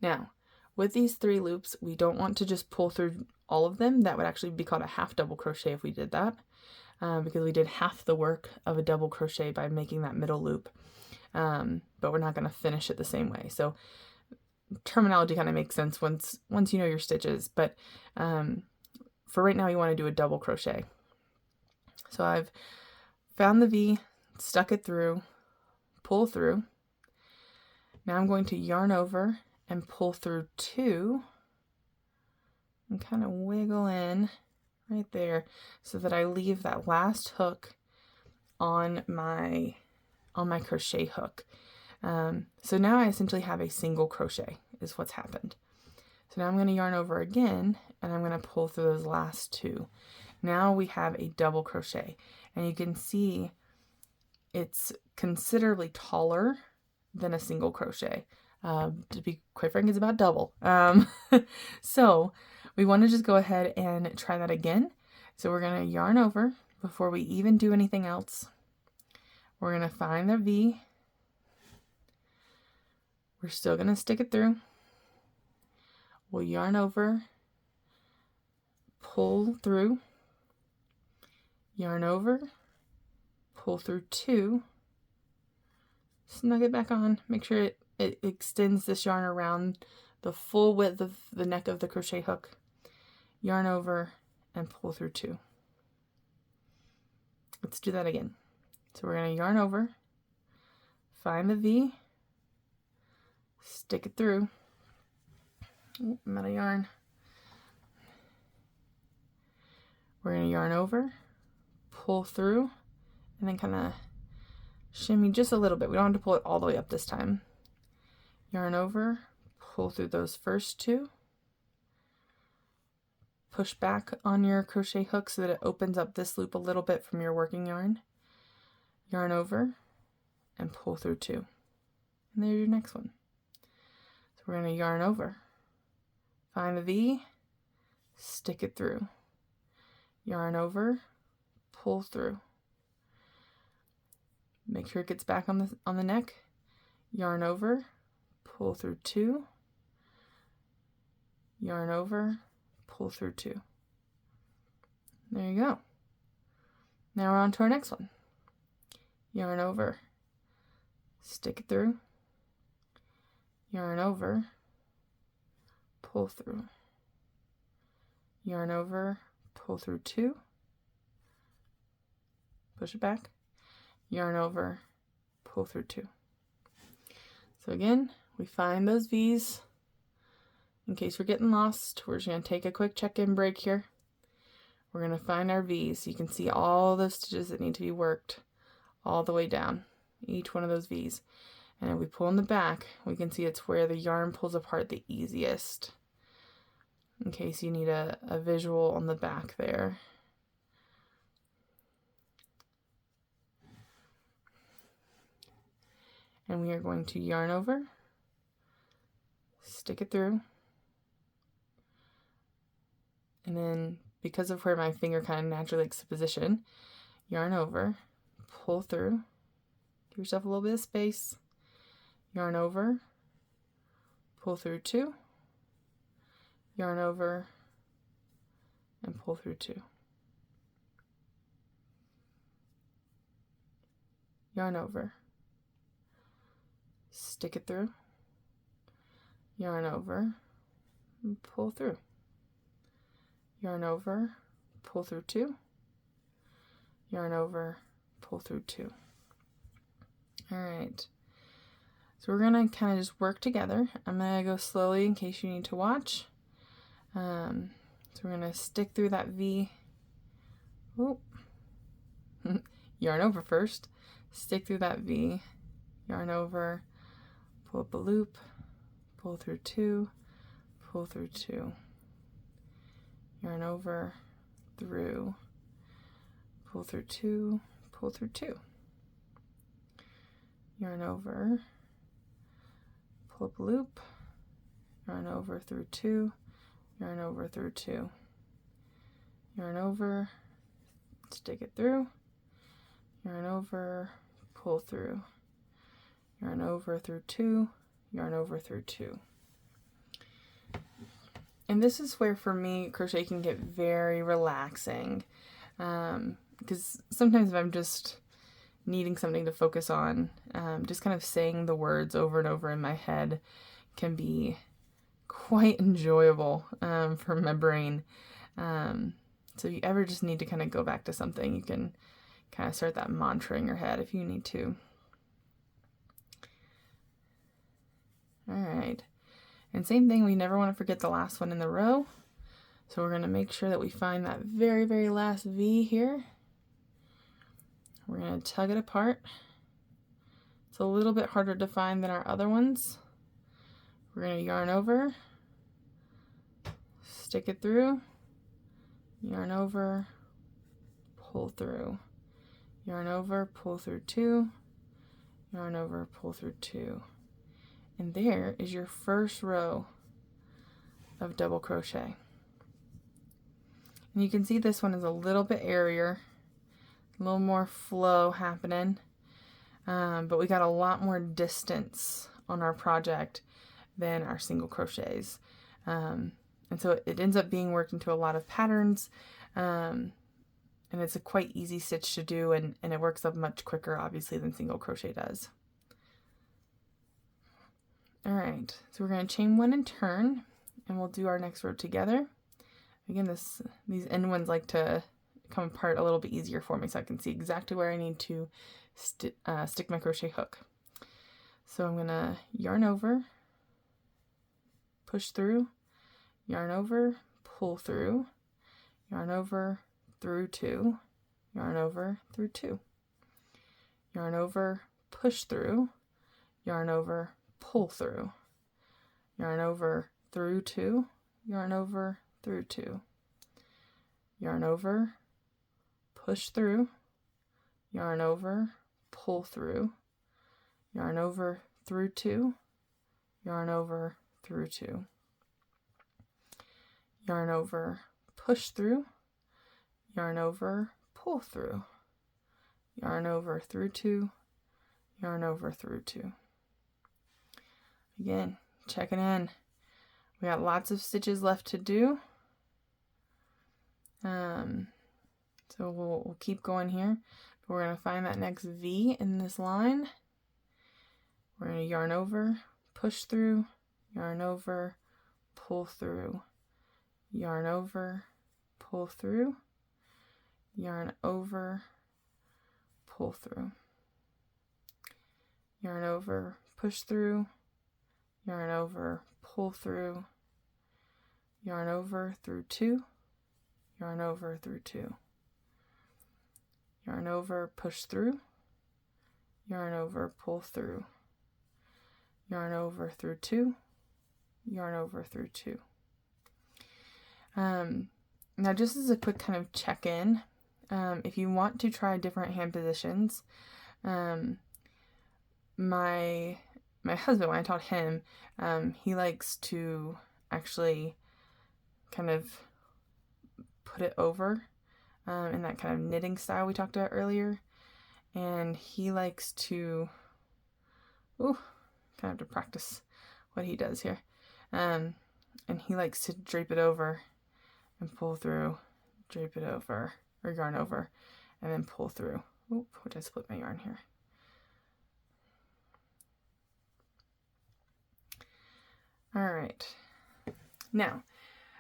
Now with these 3 loops, we don't want to just pull through all of them. That would actually be called a half double crochet if we did that, because we did half the work of a double crochet by making that middle loop, but we're not going to finish it the same way. So terminology kind of makes sense once you know your stitches, but for right now you want to do a double crochet. So I've found the V, stuck it through, pull through. Now I'm going to yarn over and pull through 2 and kind of wiggle in right there so that I leave that last hook on my crochet hook. So now I essentially have a single crochet is what's happened. So now I'm going to yarn over again and I'm going to pull through those last 2. Now we have a double crochet, and you can see it's considerably taller than a single crochet. To be quite frank, it's about double. So we want to just go ahead and try that again. So we're going to yarn over before we even do anything else. We're going to find the V. We're still going to stick it through. We'll yarn over, pull through, yarn over, pull through 2, snug it back on, make sure it extends this yarn around the full width of the neck of the crochet hook, yarn over and pull through 2. Let's do that again. So we're going to yarn over, find the V, stick it through. Oh, I'm out of yarn. We're going to yarn over, pull through, and then kind of shimmy just a little bit. We don't have to pull it all the way up this time. Yarn over, pull through those first two, push back on your crochet hook so that it opens up this loop a little bit from your working yarn. Yarn over and pull through two. And there's your next one. So we're going to yarn over, find the V, stick it through. Yarn over, pull through. Make sure it gets back on the neck. Yarn over, pull through two. Yarn over, pull through two. There you go. Now we're on to our next one. Yarn over, stick it through. Yarn over, pull through. Yarn over, pull through two. Push it back. Yarn over, pull through two. So again, we find those V's. In case we're getting lost, we're just going to take a quick check-in break here. We're going to find our V's. You can see all those stitches that need to be worked all the way down, each one of those V's. And if we pull in the back, we can see it's where the yarn pulls apart the easiest. In case you need a visual on the back there. And we are going to yarn over, stick it through, and then because of where my finger kind of naturally likes to position, yarn over, pull through, give yourself a little bit of space, yarn over, pull through two, yarn over, and pull through two. Yarn over, stick it through, yarn over, and pull through. Yarn over, pull through two, yarn over, pull through two. All right, so we're gonna kind of just work together. I'm gonna go slowly in case you need to watch. So we're gonna stick through that V. Oh, yarn over first, stick through that V, yarn over, pull up a loop, pull through two, pull through two. Yarn over, through, pull through two, pull through two. Yarn over, pull up a loop, yarn over through two, yarn over through two. Yarn over, stick it through, yarn over, pull through, yarn over through two, yarn over through two. And this is where, for me, crochet can get very relaxing, because sometimes if I'm just needing something to focus on, just kind of saying the words over and over in my head can be quite enjoyable for my brain. So if you ever just need to kind of go back to something, you can kind of start that mantra in your head if you need to. All right. And same thing, we never want to forget the last one in the row. So we're going to make sure that we find that very, very last V here. We're going to tug it apart. It's a little bit harder to find than our other ones. We're going to yarn over, stick it through, yarn over, pull through, yarn over, pull through two, yarn over, pull through two. And there is your first row of double crochet. And you can see this one is a little bit airier, a little more flow happening, but we got a lot more distance on our project than our single crochets. And so it ends up being worked into a lot of patterns, and it's a quite easy stitch to do, and it works up much quicker, obviously, than single crochet does. All right, so we're going to chain one and turn, and we'll do our next row together. Again, these end ones like to come apart a little bit easier for me so I can see exactly where I need to stick my crochet hook. So I'm going to yarn over, push through, yarn over, pull through, yarn over, through 2, yarn over, through 2, yarn over, push through, yarn over, pull through, yarn over, through 2, yarn over, through 2, yarn over, push through, yarn over, pull through, yarn over, through 2, yarn over, through 2, yarn over, push through, yarn over, pull through, yarn over, through 2, yarn over, through 2. Again, checking in. We got lots of stitches left to do. So we'll keep going here. But we're going to find that next V in this line. We're going to yarn over, push through, yarn over, pull through, yarn over, pull through, yarn over, pull through, yarn over, push through, yarn over, pull through, yarn over, through 2, yarn over, through 2, yarn over, push through, yarn over, pull through, yarn over, through 2, yarn over, through 2. Now just as a quick kind of check-in, if you want to try different hand positions, my husband, when I taught him, he likes to actually kind of put it over in that kind of knitting style we talked about earlier, and he likes to, kind of have to practice what he does here, and he likes to drape it over and pull through, drape it over, or yarn over, and then pull through. Oop, I split my yarn here. All right, now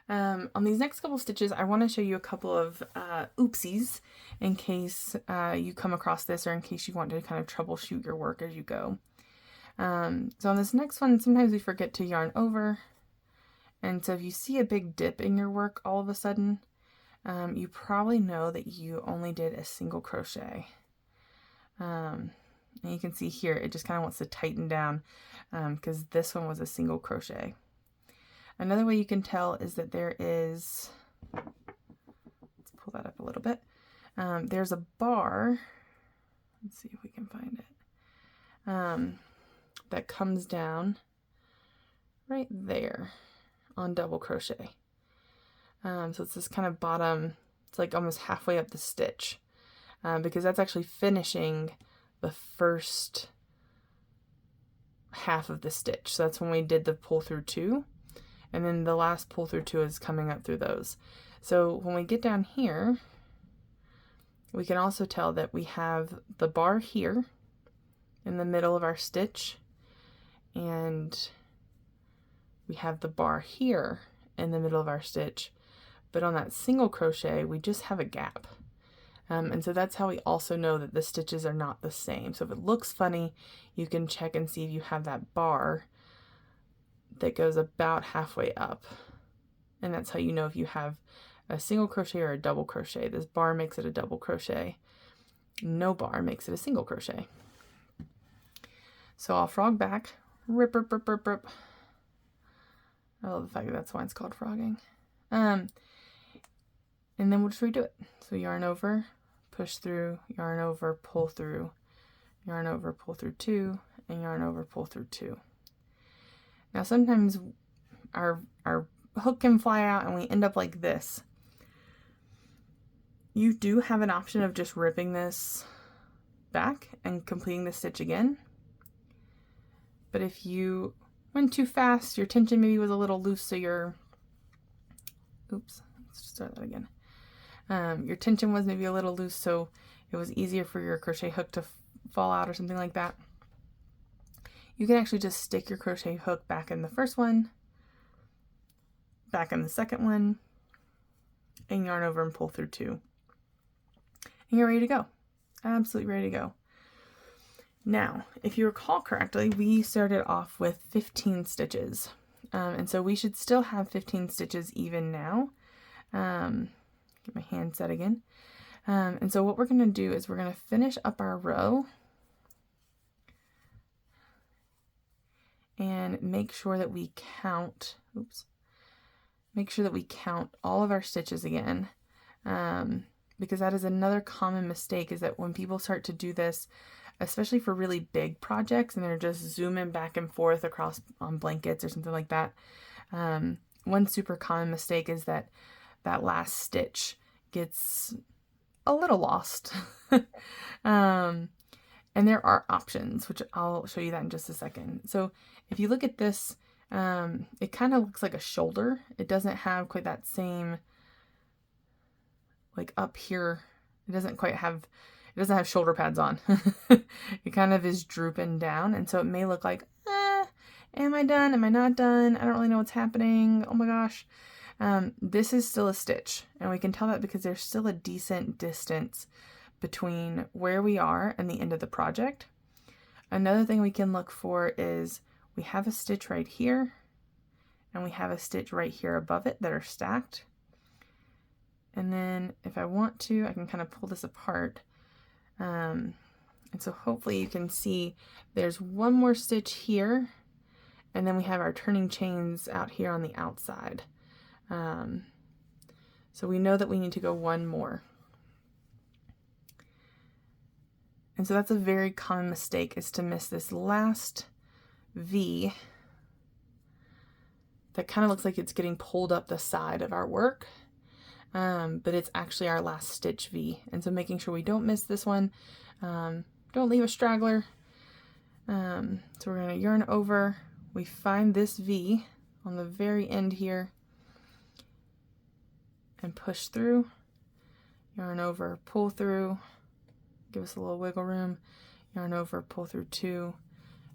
on these next couple stitches, I want to show you a couple of oopsies in case you come across this, or in case you want to kind of troubleshoot your work as you go. So on this next one, sometimes we forget to yarn over, and so if you see a big dip in your work all of a sudden, you probably know that you only did a single crochet. And you can see here, it just kind of wants to tighten down because this one was a single crochet. Another way you can tell is that there is, let's pull that up a little bit, there's a bar, let's see if we can find it, that comes down right there on double crochet. So it's this kind of bottom, it's like almost halfway up the stitch, because that's actually finishing the first half of the stitch. So that's when we did the pull through 2, and then the last pull through 2 is coming up through those. So when we get down here, we can also tell that we have the bar here in the middle of our stitch, and we have the bar here in the middle of our stitch, but on that single crochet we just have a gap. And so that's how we also know that the stitches are not the same. So if it looks funny, you can check and see if you have that bar that goes about halfway up, and that's how you know if you have a single crochet or a double crochet. This bar makes it a double crochet, no bar makes it a single crochet. So I'll frog back, rip, rip, rip, rip, rip. I love the fact that that's why it's called frogging. And then we'll just redo it. So yarn over, push through, yarn over, pull through, yarn over, pull through 2, and yarn over, pull through 2. Now sometimes our hook can fly out and we end up like this. You do have an option of just ripping this back and completing the stitch again. But if you went too fast, your tension maybe was a little loose, so your, let's start that again. Your tension was maybe a little loose, so it was easier for your crochet hook to fall out or something like that. You can actually just stick your crochet hook back in the first one, back in the second one, and yarn over and pull through 2. And you're ready to go. Absolutely ready to go. Now, if you recall correctly, we started off with 15 stitches. And so we should still have 15 stitches even now. Get my hand set again. And so what we're going to do is we're going to finish up our row and make sure that we count, make sure that we count all of our stitches again. Because that is another common mistake, is that when people start to do this, especially for really big projects and they're just zooming back and forth across on blankets or something like that, one super common mistake is that that last stitch gets a little lost. And there are options, which I'll show you that in just a second. So if you look at this, it kind of looks like a shoulder. It doesn't have quite that same, like up here, it doesn't have shoulder pads on. It kind of is drooping down. And so it may look like, am I done? Am I not done? I don't really know what's happening. Oh my gosh. This is still a stitch, and we can tell that because there's still a decent distance between where we are and the end of the project. Another thing we can look for is we have a stitch right here, and we have a stitch right here above it that are stacked. And then if I want to, I can kind of pull this apart. And so hopefully you can see there's one more stitch here, and then we have our turning chains out here on the outside. So we know that we need to go one more. And so that's a very common mistake, is to miss this last V that kind of looks like it's getting pulled up the side of our work. But it's actually our last stitch V. And so making sure we don't miss this one, don't leave a straggler. So we're going to yarn over, we find this V on the very end here and push through, yarn over, pull through, give us a little wiggle room, yarn over, pull through 2,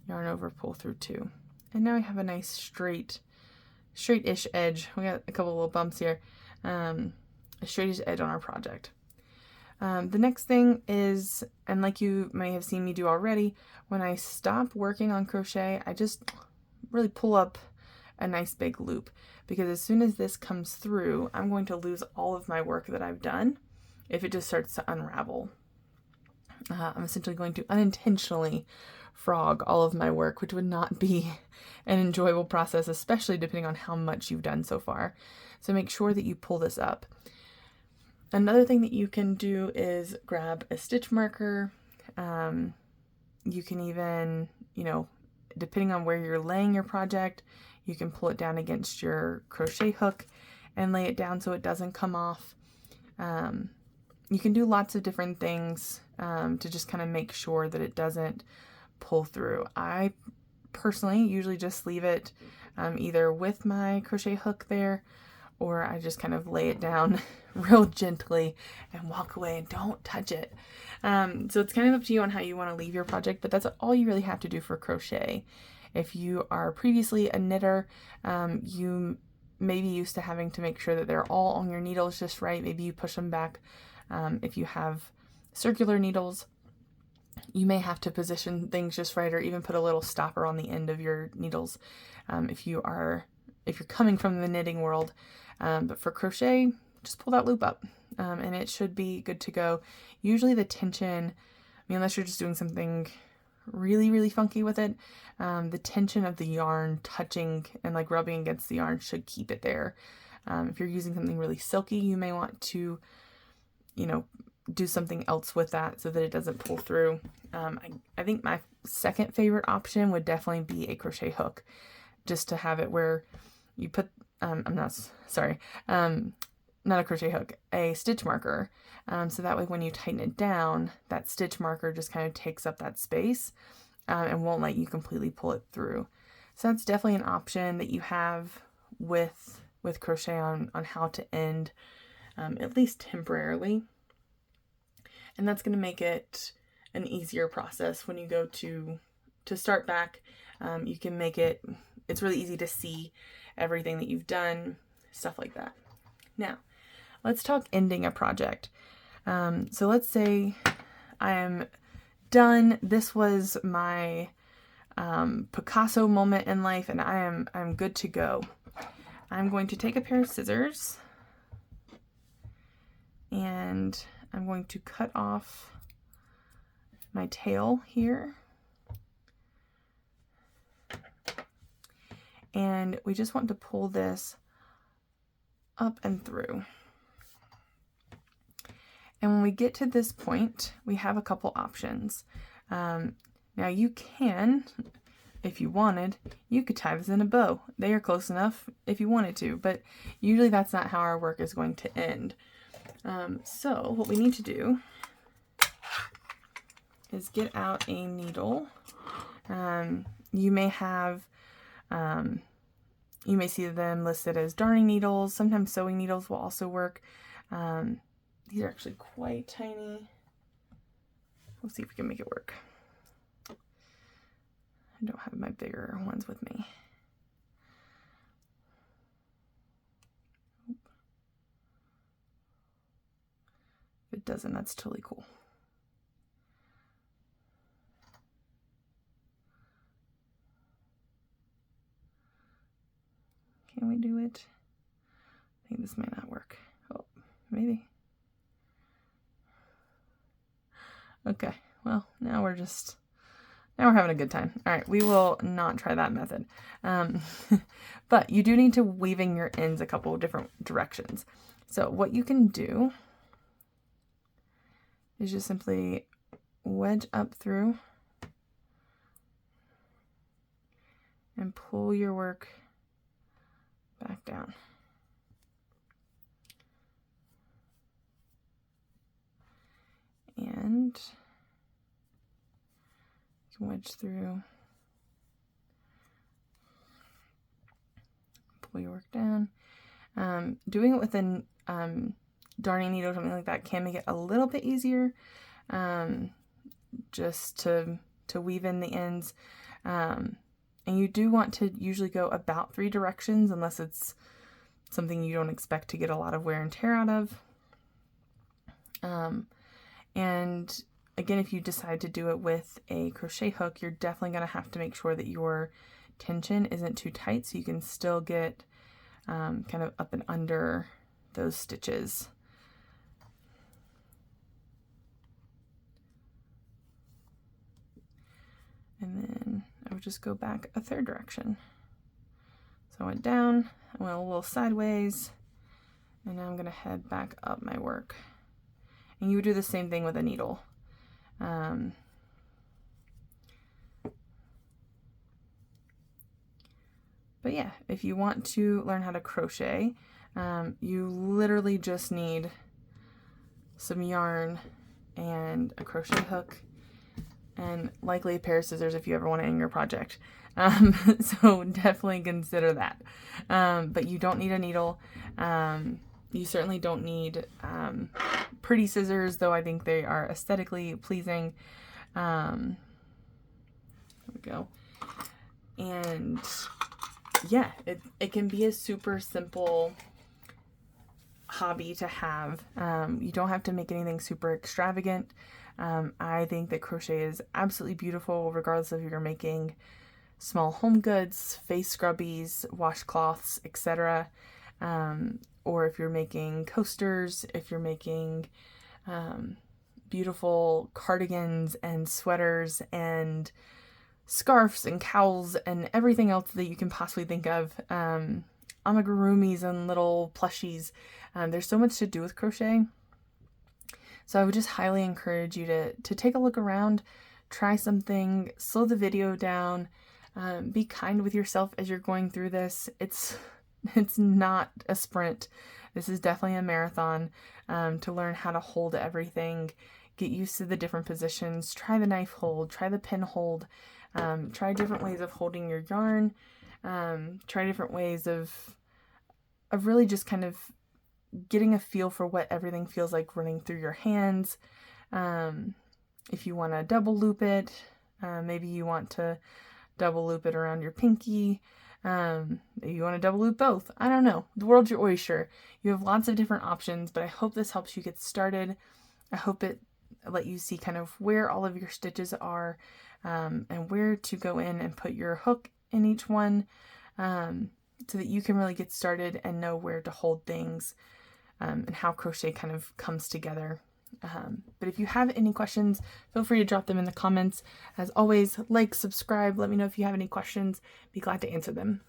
yarn over, pull through 2. And now we have a nice straight-ish edge. We got a couple little bumps here. A straightish edge on our project. The next thing is, and like you may have seen me do already, when I stop working on crochet, I just really pull up a nice big loop, because as soon as this comes through, I'm going to lose all of my work that I've done if it just starts to unravel. I'm essentially going to unintentionally frog all of my work, which would not be an enjoyable process, especially depending on how much you've done so far. So make sure that you pull this up. Another thing that you can do is grab a stitch marker. You can even, depending on where you're laying your project, you can pull it down against your crochet hook and lay it down so it doesn't come off. You can do lots of different things to just kind of make sure that it doesn't pull through. I personally usually just leave it either with my crochet hook there, or I just kind of lay it down real gently and walk away and don't touch it. So it's kind of up to you on how you want to leave your project, but that's all you really have to do for crochet. If you are previously a knitter, you may be used to having to make sure that they're all on your needles just right. Maybe you push them back. If you have circular needles, you may have to position things just right, or even put a little stopper on the end of your needles if you're coming from the knitting world. But for crochet, just pull that loop up and it should be good to go. Usually the tension, unless you're just doing something really, really funky with it, the tension of the yarn touching and like rubbing against the yarn should keep it there. If you're using something really silky, you may want to, do something else with that so that it doesn't pull through. I think my second favorite option would definitely be a crochet hook, just to have it where you put, not a crochet hook, a stitch marker. So that way when you tighten it down, that stitch marker just kind of takes up that space and won't let you completely pull it through. So that's definitely an option that you have with crochet on how to end, at least temporarily. And that's going to make it an easier process when you go to start back. You can make it's really easy to see everything that you've done, stuff like that. Now, let's talk ending a project. So let's say I am done. This was my Picasso moment in life, and I'm good to go. I'm going to take a pair of scissors and I'm going to cut off my tail here. And we just want to pull this up and through. And when we get to this point, we have a couple options. Now you can, if you wanted, you could tie this in a bow. They are close enough if you wanted to, but usually that's not how our work is going to end. So what we need to do is get out a needle. You may have, you may see them listed as darning needles. Sometimes sewing needles will also work. These are actually quite tiny. We'll see if we can make it work. I don't have my bigger ones with me. If it doesn't, that's totally cool. Can we do it? I think this may not work. Oh, maybe. Okay, well, now we're having a good time. All right, we will not try that method. But you do need to weaving your ends a couple of different directions. So what you can do is just simply wedge up through and pull your work back down. And you can wedge through, pull your work down. Doing it with a darning needle or something like that can make it a little bit easier, just to weave in the ends. And you do want to usually go about 3 directions unless it's something you don't expect to get a lot of wear and tear out of. And again, if you decide to do it with a crochet hook, you're definitely going to have to make sure that your tension isn't too tight so you can still get kind of up and under those stitches. And then I would just go back a 3rd direction. So I went down, I went a little sideways, and now I'm going to head back up my work. And you would do the same thing with a needle. But yeah, if you want to learn how to crochet, you literally just need some yarn and a crochet hook and likely a pair of scissors if you ever want to end your project. So definitely consider that. But you don't need a needle. You certainly don't need pretty scissors, though I think they are aesthetically pleasing. There we go. And yeah, it can be a super simple hobby to have. You don't have to make anything super extravagant. I think that crochet is absolutely beautiful regardless if you're making small home goods, face scrubbies, washcloths, etc. Or if you're making coasters, if you're making beautiful cardigans and sweaters and scarves and cowls and everything else that you can possibly think of, amigurumis and little plushies. There's so much to do with crochet. So I would just highly encourage you to take a look around, try something, slow the video down, be kind with yourself as you're going through this. It's not a sprint. This is definitely a marathon, to learn how to hold everything, get used to the different positions, try the knife hold, try the pin hold, try different ways of holding your yarn, try different ways of really just kind of getting a feel for what everything feels like running through your hands. If you want to double loop it, maybe you want to double loop it around your pinky. Maybe you want to double loop both. I don't know. The world's your oyster. You have lots of different options, but I hope this helps you get started. I hope it let you see kind of where all of your stitches are. and where to go in and put your hook in each one, so that you can really get started and know where to hold things, and how crochet kind of comes together. But if you have any questions, feel free to drop them in the comments. As always, like, subscribe, let me know if you have any questions. Be glad to answer them.